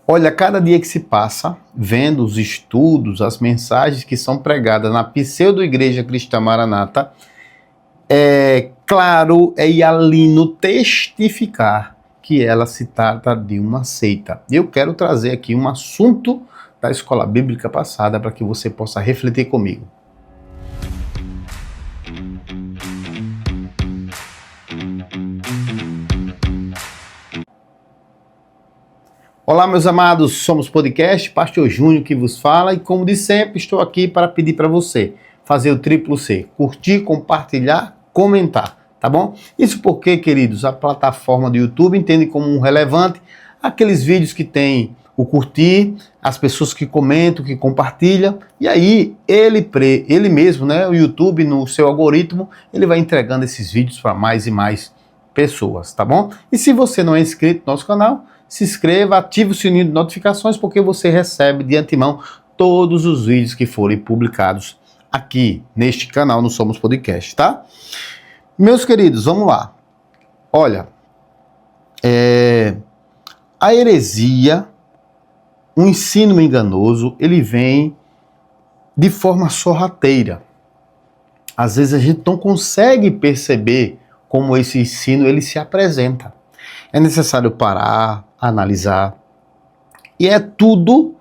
Olha, cada dia que se passa, vendo os estudos, as mensagens que são pregadas na pseudo-igreja cristã Maranata, é claro, é hialino testificar que ela se trata de uma seita. Eu quero trazer aqui um assunto da escola bíblica passada para que você possa refletir comigo. Olá, meus amados, somos podcast, Pastor Júnior que vos fala, e como de sempre, estou aqui para pedir para você fazer o triplo C, curtir, compartilhar, comentar, tá bom? Isso porque, queridos, a plataforma do YouTube entende como relevante aqueles vídeos que tem o curtir, as pessoas que comentam, que compartilham, e aí ele mesmo, né, o YouTube, no seu algoritmo, ele vai entregando esses vídeos para mais e mais pessoas, tá bom? E se você não é inscrito no nosso canal, se inscreva, ative o sininho de notificações, porque você recebe de antemão todos os vídeos que forem publicados aqui neste canal no Somos Podcast, tá? Meus queridos, vamos lá. Olha, a heresia, um ensino enganoso, ele vem de forma sorrateira. Às vezes a gente não consegue perceber como esse ensino ele se apresenta. É necessário parar, analisar. E é tudo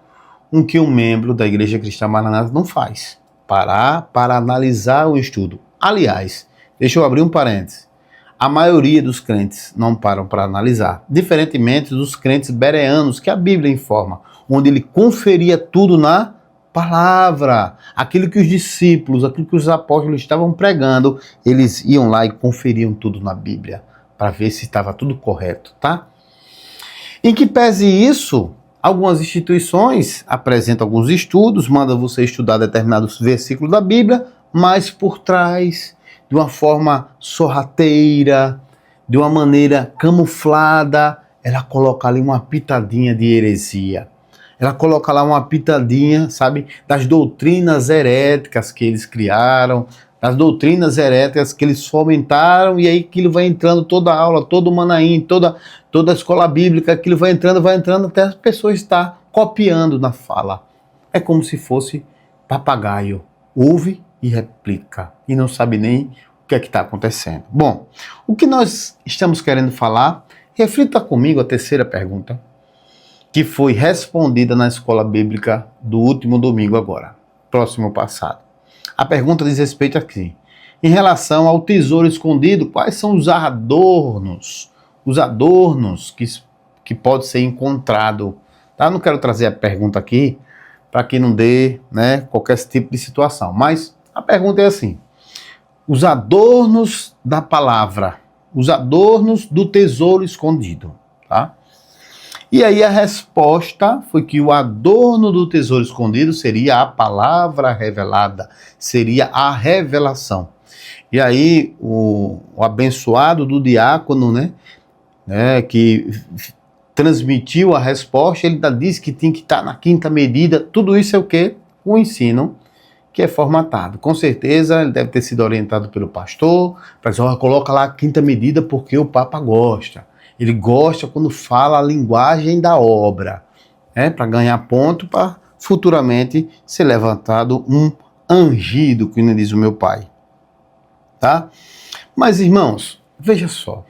o que um membro da Igreja Cristã Maranata não faz. Parar para analisar o estudo. Aliás, deixa eu abrir um parêntese. A maioria dos crentes não param para analisar. Diferentemente dos crentes bereanos, que a Bíblia informa, onde ele conferia tudo na palavra. Aquilo que os discípulos, aquilo que os apóstolos estavam pregando, eles iam lá e conferiam tudo na Bíblia, para ver se estava tudo correto, tá? Em que pese isso, algumas instituições apresentam alguns estudos, mandam você estudar determinados versículos da Bíblia, mas por trás, de uma forma sorrateira, de uma maneira camuflada, ela coloca ali uma pitadinha de heresia. Ela coloca lá uma pitadinha, sabe, das doutrinas heréticas que eles criaram, das doutrinas heréticas que eles fomentaram, e aí aquilo vai entrando toda a aula, todo o Manaim, toda a escola bíblica, aquilo vai entrando até as pessoas estar copiando na fala. É como se fosse papagaio, ouve e replica, e não sabe nem o que é que está acontecendo. Bom, o que nós estamos querendo falar, reflita comigo a terceira pergunta, que foi respondida na escola bíblica do último domingo agora, próximo passado. A pergunta diz respeito aqui. Em relação ao tesouro escondido, quais são os adornos que pode ser encontrado? Tá? Não quero trazer a pergunta aqui para que não dê, né, qualquer tipo de situação. Mas a pergunta é assim. Os adornos da palavra, os adornos do tesouro escondido. Tá? E aí a resposta foi que o adorno do tesouro escondido seria a palavra revelada, seria a revelação. E aí o abençoado do diácono, né, que transmitiu a resposta, ele ainda disse que tinha que estar na quinta medida. Tudo isso é o quê? O ensino que é formatado. Com certeza ele deve ter sido orientado pelo pastor, para dizer, coloca lá a quinta medida porque o Papa gosta. Ele gosta quando fala a linguagem da obra, para ganhar ponto, para futuramente ser levantado um ungido, como diz o meu pai. Tá? Mas, irmãos, veja só.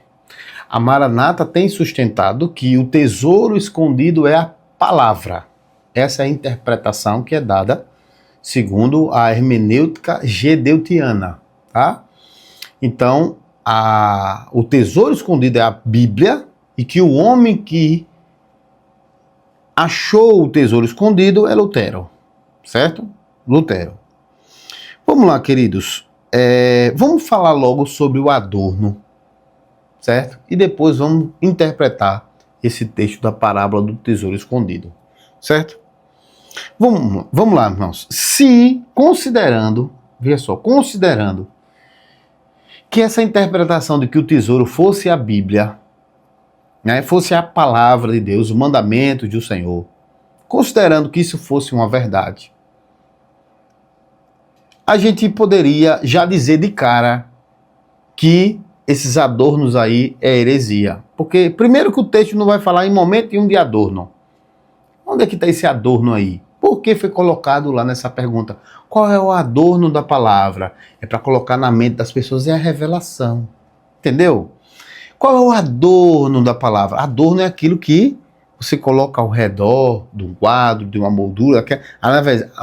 A Maranata tem sustentado que o tesouro escondido é a palavra. Essa é a interpretação que é dada segundo a hermenêutica gedeutiana. Tá? Então, o tesouro escondido é a Bíblia, e que o homem que achou o tesouro escondido é Lutero, certo? Lutero. Vamos lá, queridos. Vamos falar logo sobre o adorno, certo? E depois vamos interpretar esse texto da parábola do tesouro escondido, certo? Vamos lá, irmãos. Se considerando, veja só, considerando que essa interpretação de que o tesouro fosse a Bíblia, né, fosse a palavra de Deus, o mandamento do Senhor, considerando que isso fosse uma verdade, a gente poderia já dizer de cara que esses adornos aí é heresia. Porque, primeiro, que o texto não vai falar em momento nenhum de adorno. Onde é que está esse adorno aí? Por que foi colocado lá nessa pergunta? Qual é o adorno da palavra? É para colocar na mente das pessoas, é a revelação. Entendeu? Qual é o adorno da palavra? Adorno é aquilo que você coloca ao redor de um quadro, de uma moldura, na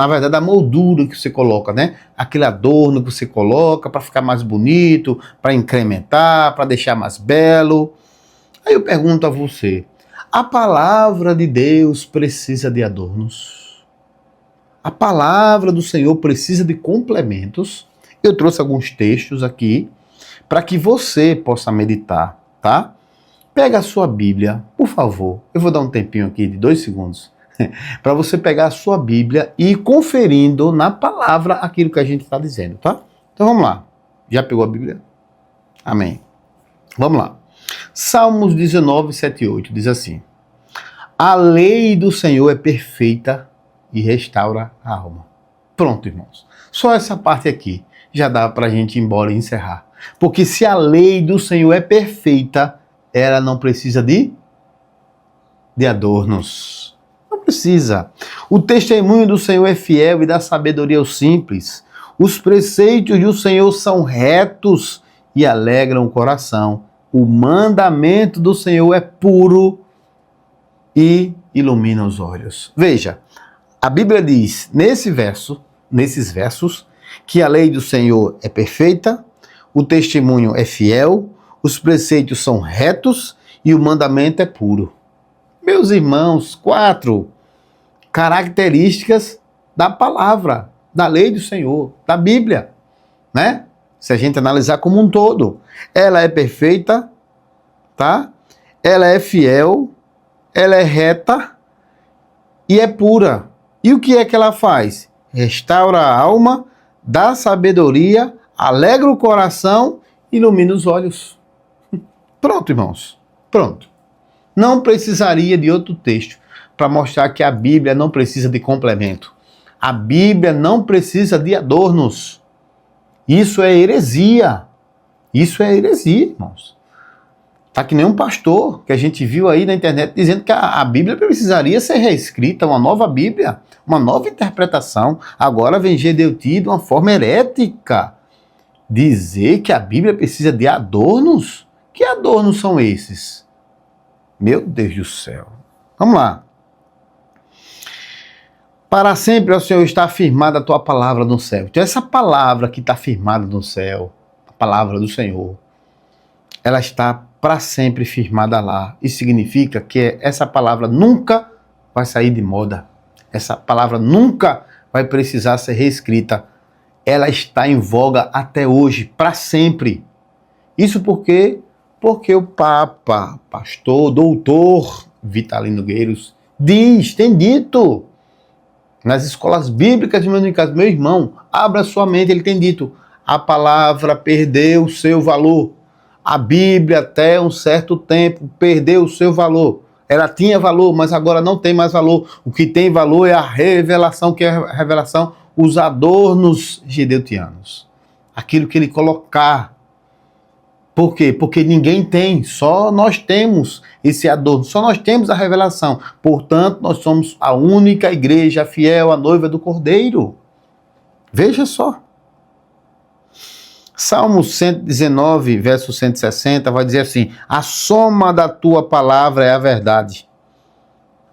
verdade a moldura que você coloca, né? Aquele adorno que você coloca para ficar mais bonito, para incrementar, para deixar mais belo. Aí eu pergunto a você, a palavra de Deus precisa de adornos? A palavra do Senhor precisa de complementos? Eu trouxe alguns textos aqui para que você possa meditar, tá? Pega a sua Bíblia, por favor. Eu vou dar um tempinho aqui de 2 segundos para você pegar a sua Bíblia e ir conferindo na palavra aquilo que a gente está dizendo, tá? Então vamos lá. Já pegou a Bíblia? Amém. Vamos lá. Salmos 19, 7 e 8 diz assim: a lei do Senhor é perfeita e restaura a alma. Pronto, irmãos. Só essa parte aqui já dá para a gente ir embora e encerrar. Porque se a lei do Senhor é perfeita, ela não precisa de adornos. Não precisa. O testemunho do Senhor é fiel e dá sabedoria aos simples. Os preceitos do Senhor são retos e alegram o coração. O mandamento do Senhor é puro e ilumina os olhos. Veja, a Bíblia diz nesses versos, que a lei do Senhor é perfeita, o testemunho é fiel, os preceitos são retos e o mandamento é puro. Meus irmãos, 4 características da palavra, da lei do Senhor, da Bíblia, né? Se a gente analisar como um todo, ela é perfeita, tá? Ela é fiel, ela é reta e é pura. E o que é que ela faz? Restaura a alma, dá sabedoria, alegra o coração, ilumina os olhos. Pronto, irmãos. Pronto. Não precisaria de outro texto para mostrar que a Bíblia não precisa de complemento. A Bíblia não precisa de adornos. Isso é heresia. Isso é heresia, irmãos. Tá que nem um pastor que a gente viu aí na internet dizendo que a Bíblia precisaria ser reescrita, uma nova Bíblia, uma nova interpretação. Agora vem Gedeuti de uma forma herética dizer que a Bíblia precisa de adornos. Que adornos são esses? Meu Deus do céu. Vamos lá. Para sempre, ó Senhor, está afirmada a tua palavra no céu. Então essa palavra que está firmada no céu, a palavra do Senhor, ela está para sempre firmada lá. Isso significa que essa palavra nunca vai sair de moda. Essa palavra nunca vai precisar ser reescrita. Ela está em voga até hoje, para sempre. Isso porque o Papa, pastor, doutor Vitalino Gueiros, tem dito nas escolas bíblicas de meu irmão, abra sua mente, ele tem dito, a palavra perdeu o seu valor. A Bíblia até um certo tempo perdeu o seu valor. Ela tinha valor, mas agora não tem mais valor. O que tem valor é a revelação, que é a revelação, os adornos gideutianos. Aquilo que ele colocar. Por quê? Porque ninguém tem, só nós temos esse adorno, só nós temos a revelação. Portanto, nós somos a única igreja fiel, a noiva do Cordeiro. Veja só. Salmo 119, verso 160, vai dizer assim: a soma da tua palavra é a verdade.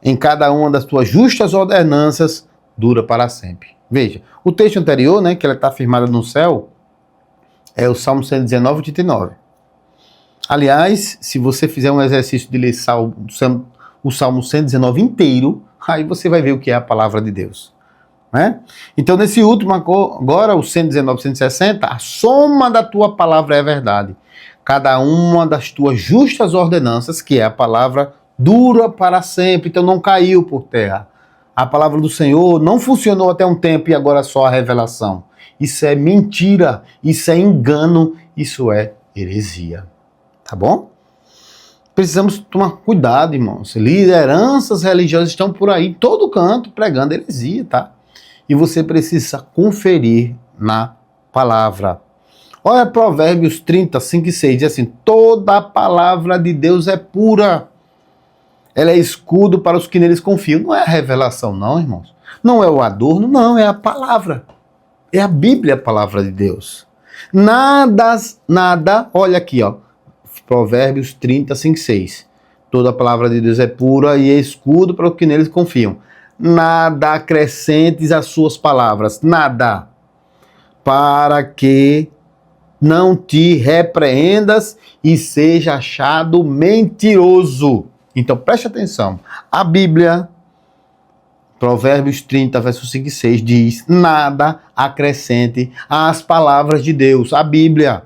Em cada uma das tuas justas ordenanças dura para sempre. Veja, o texto anterior, né, que ela está firmada no céu, é o Salmo 119, 89. Aliás, se você fizer um exercício de ler o Salmo 119 inteiro, aí você vai ver o que é a palavra de Deus. Né? Então, nesse último agora, o 119, 160, a soma da tua palavra é a verdade. Cada uma das tuas justas ordenanças, que é a palavra, dura para sempre, então não caiu por terra. A palavra do Senhor não funcionou até um tempo e agora só a revelação. Isso é mentira, isso é engano, isso é heresia. Tá bom? Precisamos tomar cuidado, irmãos. Lideranças religiosas estão por aí, em todo canto, pregando heresia, tá? E você precisa conferir na palavra. Olha Provérbios 30, 5 e 6, diz assim: toda a palavra de Deus é pura. Ela é escudo para os que neles confiam. Não é a revelação, não, irmãos. Não é o adorno, não, é a palavra. É a Bíblia, a palavra de Deus. Nada, olha aqui, ó. Provérbios 30, 5, 6. Toda a palavra de Deus é pura e é escudo para os que neles confiam. Nada acrescentes às suas palavras, nada, para que não te repreendas e seja achado mentiroso. Então preste atenção. A Bíblia, Provérbios 30, verso 5 e 6, diz: nada acrescente às palavras de Deus, a Bíblia,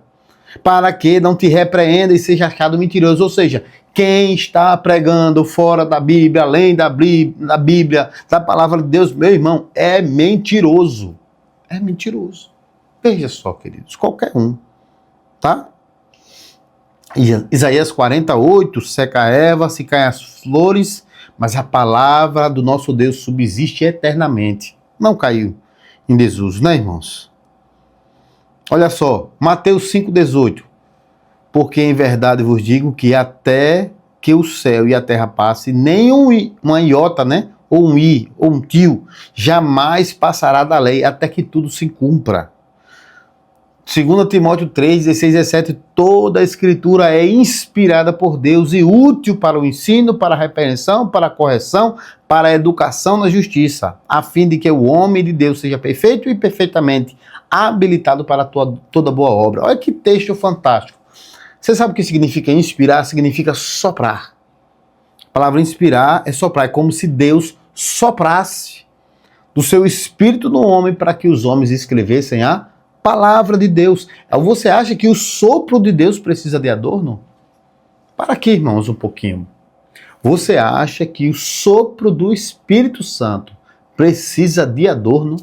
para que não te repreenda e seja achado mentiroso. Ou seja, quem está pregando fora da Bíblia, além da Bíblia, da palavra de Deus, meu irmão, é mentiroso. É mentiroso. Veja só, queridos, qualquer um, tá? Isaías 48, seca a erva, se caem as flores, mas a palavra do nosso Deus subsiste eternamente. Não caiu em desuso, né, irmãos? Olha só, Mateus 5,18. Porque em verdade vos digo que até que o céu e a terra passe, nem uma iota, né? Ou um i, ou um tio, jamais passará da lei, até que tudo se cumpra. 2 Timóteo 3, 16 e 17, toda a escritura é inspirada por Deus e útil para o ensino, para a repreensão, para a correção, para a educação na justiça, a fim de que o homem de Deus seja perfeito e perfeitamente habilitado para toda boa obra. Olha que texto fantástico. Você sabe o que significa inspirar? Significa soprar. A palavra inspirar é soprar, é como se Deus soprasse do seu espírito no homem para que os homens escrevessem a palavra de Deus. Você acha que o sopro de Deus precisa de adorno? Para aqui, irmãos, um pouquinho. Você acha que o sopro do Espírito Santo precisa de adorno?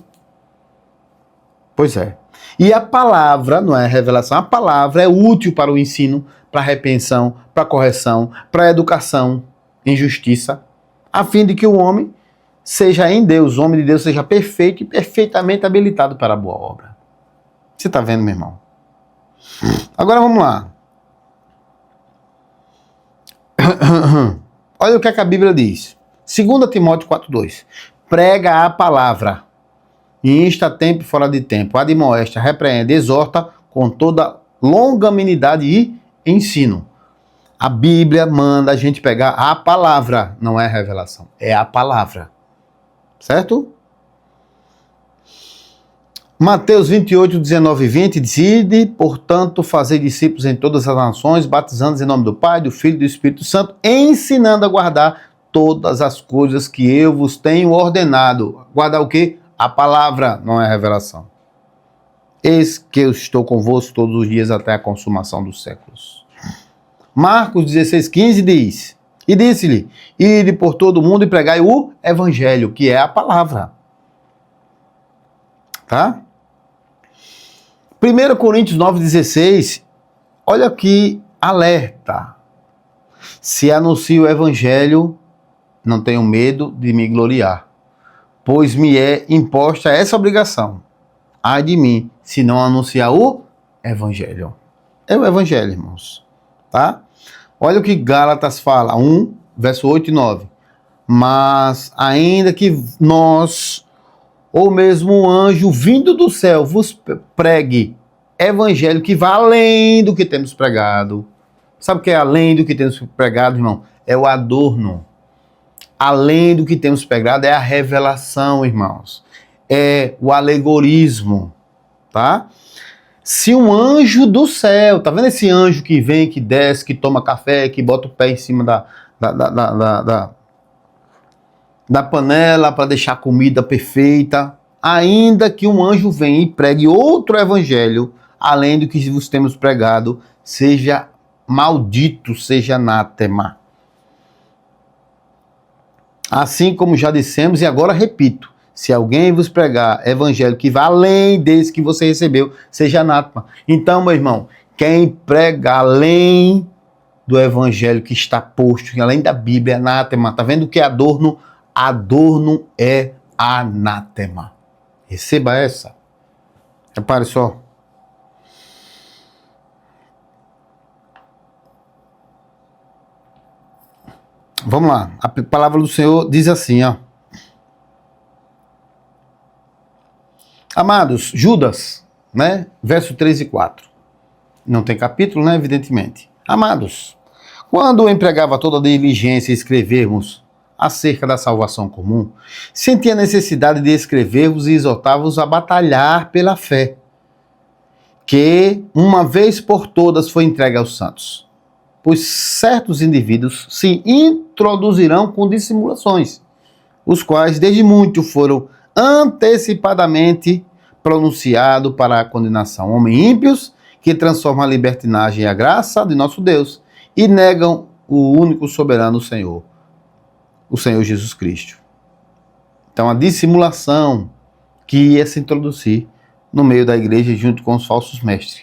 Pois é. E a palavra, não é revelação, a palavra é útil para o ensino, para a repreensão, para a correção, para a educação em justiça, a fim de que o homem seja em Deus, o homem de Deus seja perfeito e perfeitamente habilitado para a boa obra. Você está vendo, meu irmão? Agora vamos lá. Olha o que a Bíblia diz. 2 Timóteo 4,2. Prega a palavra, insta a tempo e fora de tempo, admoesta, repreende, exorta com toda longanimidade e ensino. A Bíblia manda a gente pegar a palavra, não é revelação, é a palavra. Certo? Mateus 28, 19 e 20 diz: ide, portanto, fazer discípulos em todas as nações, batizando-os em nome do Pai, do Filho e do Espírito Santo, ensinando a guardar todas as coisas que eu vos tenho ordenado. Guardar o quê? A palavra, não é revelação. Eis que eu estou convosco todos os dias até a consumação dos séculos. Marcos 16, 15 diz: e disse-lhe: ide por todo o mundo e pregai o evangelho, que é a palavra. Tá? 1 Coríntios 9,16, olha aqui, alerta. Se anuncio o evangelho, não tenho medo de me gloriar, pois me é imposta essa obrigação. Ai de mim, se não anunciar o evangelho. É o evangelho, irmãos. Tá? Olha o que Gálatas fala, 1, verso 8 e 9. Mas ainda que nós, ou mesmo um anjo vindo do céu, vos pregue evangelho que vá além do que temos pregado. Sabe o que é além do que temos pregado, irmão? É o adorno. Além do que temos pregado é a revelação, irmãos. É o alegorismo, tá? Se um anjo do céu, tá vendo esse anjo que vem, que desce, que toma café, que bota o pé em cima da panela para deixar a comida perfeita, ainda que um anjo venha e pregue outro evangelho, além do que vos temos pregado, seja maldito, seja anátema. Assim como já dissemos e agora repito, se alguém vos pregar evangelho que vá além desse que você recebeu, seja anátema. Então, meu irmão, quem prega além do evangelho que está posto, além da Bíblia, é anátema. Tá vendo o que é adorno? Adorno é anátema. Receba essa. Repare só. Vamos lá. A palavra do Senhor diz assim, ó. Amados, Judas, né? Verso 3 e 4. Não tem capítulo, né? Evidentemente. Amados, quando empregava toda a diligência em escrevermos acerca da salvação comum, sentia a necessidade de escrever-vos e exortar-vos a batalhar pela fé, que uma vez por todas foi entregue aos santos. Pois certos indivíduos se introduzirão com dissimulações, os quais desde muito foram antecipadamente pronunciados para a condenação. Homens ímpios que transformam a libertinagem e a graça de nosso Deus e negam o único soberano Senhor, o Senhor Jesus Cristo. Então a dissimulação que ia se introduzir no meio da igreja junto com os falsos mestres.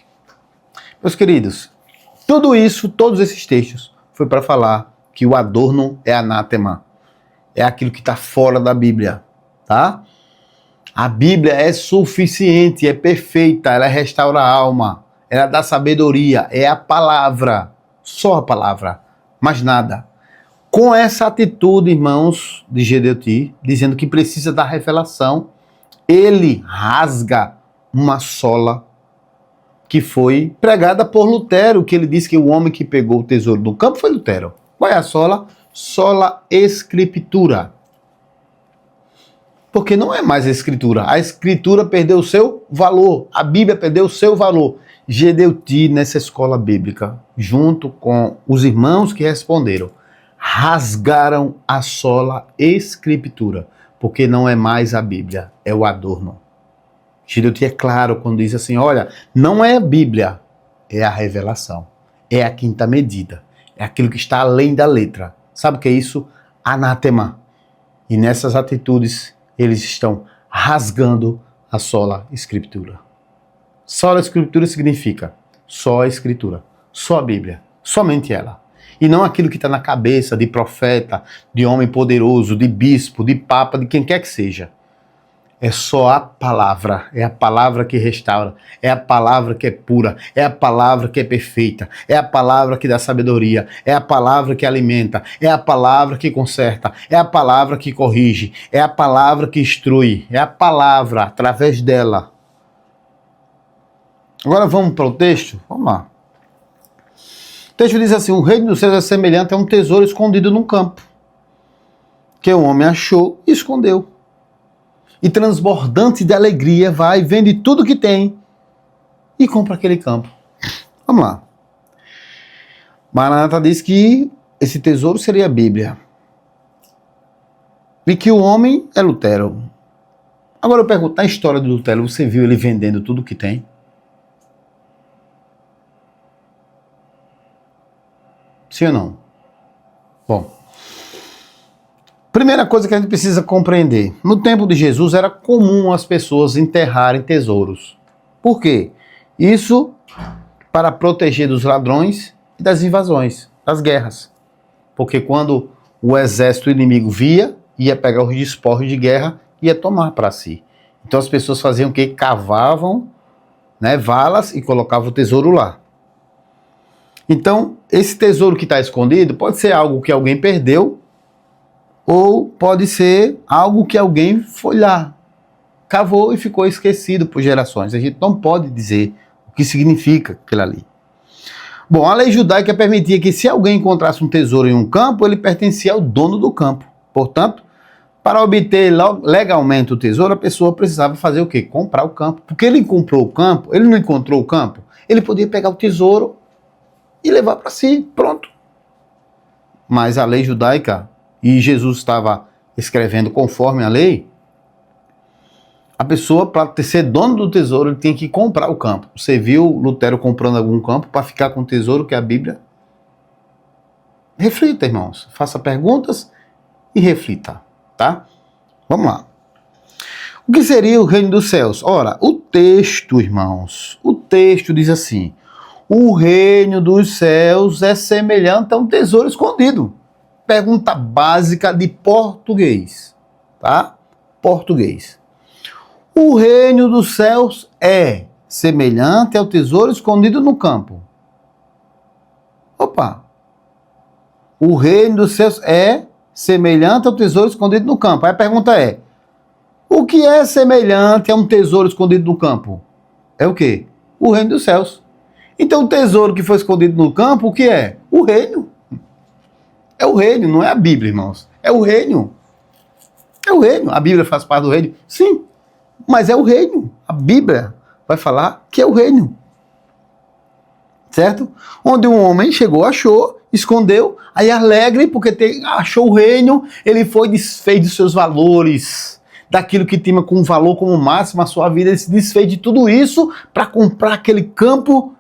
Meus queridos, tudo isso, todos esses textos, foi para falar que o adorno é anátema. É aquilo que está fora da Bíblia, tá? A Bíblia é suficiente, é perfeita, ela restaura a alma, ela dá sabedoria, é a palavra, só a palavra, mais nada. Com essa atitude, irmãos, de Gedeuti, dizendo que precisa da revelação, ele rasga uma sola que foi pregada por Lutero, que ele disse que o homem que pegou o tesouro do campo foi Lutero. Qual é a sola? Sola Escritura. Porque não é mais a Escritura. A Escritura perdeu o seu valor. A Bíblia perdeu o seu valor. Gedeuti, nessa escola bíblica, junto com os irmãos que responderam, rasgaram a sola Escritura. Porque não é mais a Bíblia, é o adorno. Gedeuti é claro quando diz assim, olha, não é a Bíblia, é a revelação. É a quinta medida. É aquilo que está além da letra. Sabe o que é isso? Anátema. E nessas atitudes, eles estão rasgando a sola Escritura. Sola Escritura significa só a Escritura, só a Bíblia, somente ela. E não aquilo que está na cabeça de profeta, de homem poderoso, de bispo, de papa, de quem quer que seja. É só a palavra, é a palavra que restaura, é a palavra que é pura, é a palavra que é perfeita, é a palavra que dá sabedoria, é a palavra que alimenta, é a palavra que conserta, é a palavra que corrige, é a palavra que instrui, é a palavra através dela. Agora vamos para o texto? Vamos lá. O texto diz assim, o reino dos céus é semelhante a um tesouro escondido num campo, que o homem achou e escondeu. E transbordante de alegria vai, vende tudo que tem e compra aquele campo. Vamos lá. Maranata diz que esse tesouro seria a Bíblia. E que o homem é Lutero. Agora eu pergunto, na história de Lutero, você viu ele vendendo tudo que tem? Sim ou não? Bom. Primeira coisa que a gente precisa compreender. No tempo de Jesus era comum as pessoas enterrarem tesouros. Por quê? Isso para proteger dos ladrões e das invasões, das guerras. Porque quando o exército inimigo via, ia pegar os despojos de guerra e ia tomar para si. Então as pessoas faziam o quê? Cavavam, né, valas e colocavam o tesouro lá. Então, esse tesouro que está escondido pode ser algo que alguém perdeu, ou pode ser algo que alguém foi lá, cavou e ficou esquecido por gerações. A gente não pode dizer o que significa aquilo ali. Bom, a lei judaica permitia que se alguém encontrasse um tesouro em um campo, ele pertencia ao dono do campo. Portanto, para obter legalmente o tesouro, a pessoa precisava fazer o quê? Comprar o campo. Porque ele comprou o campo, ele não encontrou o campo, ele podia pegar o tesouro e levar para si, pronto. Mas a lei judaica, e Jesus estava escrevendo conforme a lei, a pessoa, para ser dono do tesouro, ele tinha que comprar o campo. Você viu Lutero comprando algum campo para ficar com o tesouro, que é a Bíblia? Reflita, irmãos. Faça perguntas e reflita, tá? Vamos lá. O que seria o reino dos céus? Ora, o texto, irmãos, o texto diz assim, o reino dos céus é semelhante a um tesouro escondido. Pergunta básica de português, tá? Português. O reino dos céus é semelhante ao tesouro escondido no campo. Opa! O reino dos céus é semelhante ao tesouro escondido no campo. Aí a pergunta é, o que é semelhante a um tesouro escondido no campo? É o quê? O reino dos céus. Então o tesouro que foi escondido no campo, o que é? O reino. É o reino, não é a Bíblia, irmãos. É o reino. É o reino. A Bíblia faz parte do reino? Sim, mas é o reino. A Bíblia vai falar que é o reino. Certo? Onde um homem chegou, achou, escondeu, aí alegre porque achou o reino, ele foi desfez dos seus valores, daquilo que tinha com valor como máximo a sua vida, ele se desfez de tudo isso para comprar aquele campo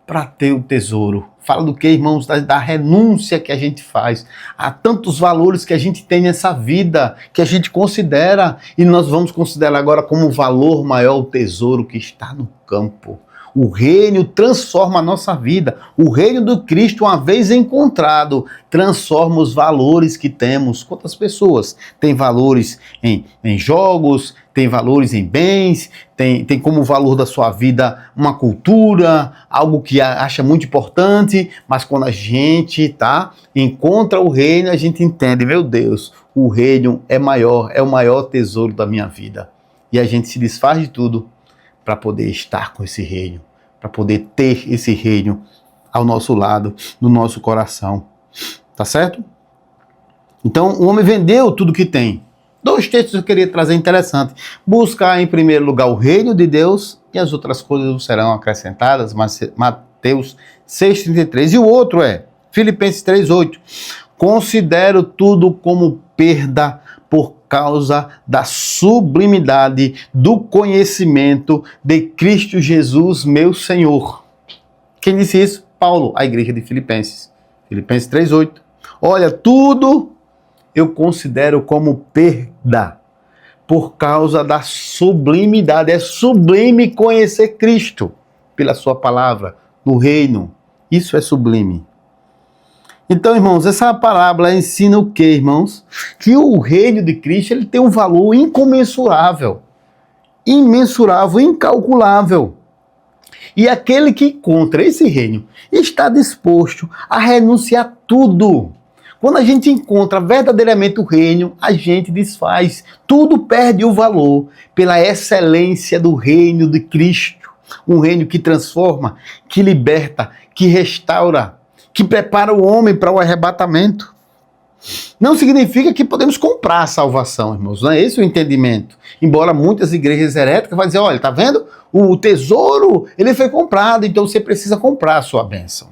para ter o tesouro. Fala do que, irmãos? Da renúncia que a gente faz. Há tantos valores que a gente tem nessa vida, que a gente considera, e nós vamos considerar agora como valor maior o tesouro que está no campo. O reino transforma a nossa vida. O reino do Cristo, uma vez encontrado, transforma os valores que temos. Quantas pessoas têm valores em jogos, têm valores em bens, tem como valor da sua vida uma cultura, algo que acha muito importante, mas quando a gente encontra o reino, a gente entende, meu Deus, o reino é maior, é o maior tesouro da minha vida. E a gente se desfaz de tudo para poder estar com esse reino, para poder ter esse reino ao nosso lado, no nosso coração. Tá certo? Então, o homem vendeu tudo que tem. 2 textos eu queria trazer interessante. Buscar em primeiro lugar o reino de Deus e as outras coisas serão acrescentadas. Mateus 6,33. E o outro é Filipenses 3,8. Considero tudo como perda por causa da sublimidade do conhecimento de Cristo Jesus, meu Senhor. Quem disse isso? Paulo, a igreja de Filipenses. Filipenses 3,8. Olha, tudo eu considero como perda por causa da sublimidade. É sublime conhecer Cristo pela sua palavra no reino. Isso é sublime. Então, irmãos, essa parábola ensina o quê, irmãos? Que o reino de Cristo ele tem um valor incomensurável, imensurável, incalculável. E aquele que encontra esse reino está disposto a renunciar a tudo. Quando a gente encontra verdadeiramente o reino, a gente desfaz. Tudo perde o valor pela excelência do reino de Cristo. Um reino que transforma, que liberta, que restaura, que prepara o homem para o arrebatamento. Não significa que podemos comprar a salvação, irmãos. Não é esse o entendimento. Embora muitas igrejas heréticas vão dizer, olha, tá vendo? O tesouro, ele foi comprado, então você precisa comprar a sua bênção.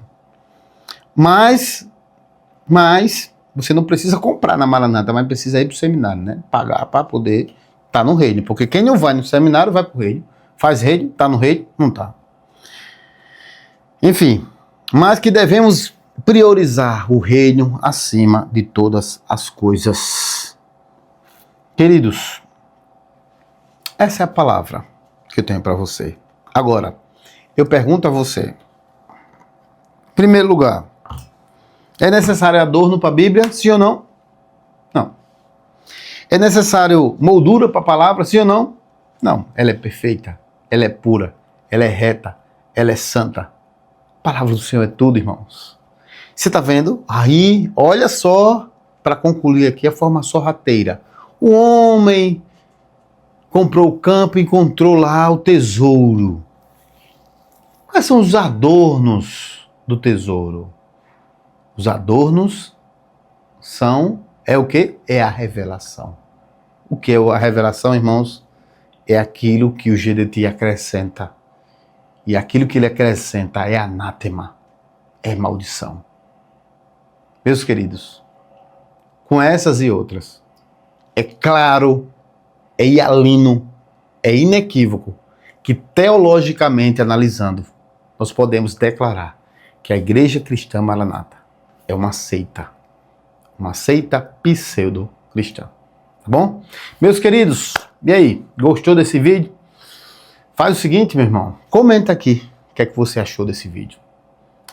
Mas você não precisa comprar na Maranata, mas precisa ir para o seminário, né? Pagar para poder estar no reino. Porque quem não vai no seminário vai para o reino. Faz reino, está no reino, não está. Enfim, mas que devemos priorizar o reino acima de todas as coisas. Queridos, essa é a palavra que eu tenho para você. Agora, eu pergunto a você, em primeiro lugar, é necessário adorno para a Bíblia, sim ou não? Não. É necessário moldura para a palavra, sim ou não? Não. Ela é perfeita, ela é pura, ela é reta, ela é santa. A palavra do Senhor é tudo, irmãos. Você está vendo? Aí, olha só, para concluir aqui a forma sorrateira. O homem comprou o campo e encontrou lá o tesouro. Quais são os adornos do tesouro? Os adornos é o quê? É a revelação. O que é a revelação, irmãos? É aquilo que o GDT acrescenta. E aquilo que ele acrescenta é anátema, é maldição. Meus queridos, com essas e outras, é claro, é hialino, é inequívoco que teologicamente analisando, nós podemos declarar que a Igreja Cristã Maranata é uma seita pseudo-cristã. Tá bom? Meus queridos, e aí, gostou desse vídeo? Faz o seguinte, meu irmão, comenta aqui o que é que você achou desse vídeo.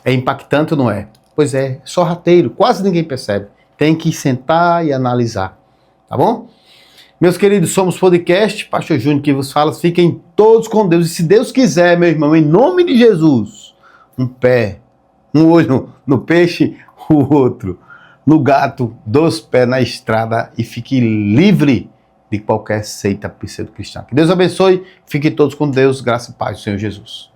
É impactante ou não é? Pois é, sorrateiro, quase ninguém percebe. Tem que sentar e analisar, tá bom? Meus queridos, somos podcast, Pastor Júnior que vos fala, fiquem todos com Deus. E se Deus quiser, meu irmão, em nome de Jesus, um olho no peixe, o outro no gato, dos pés na estrada e fique livre de qualquer seita pseudo-cristã. Que Deus abençoe, fiquem todos com Deus, graça e paz do Senhor Jesus.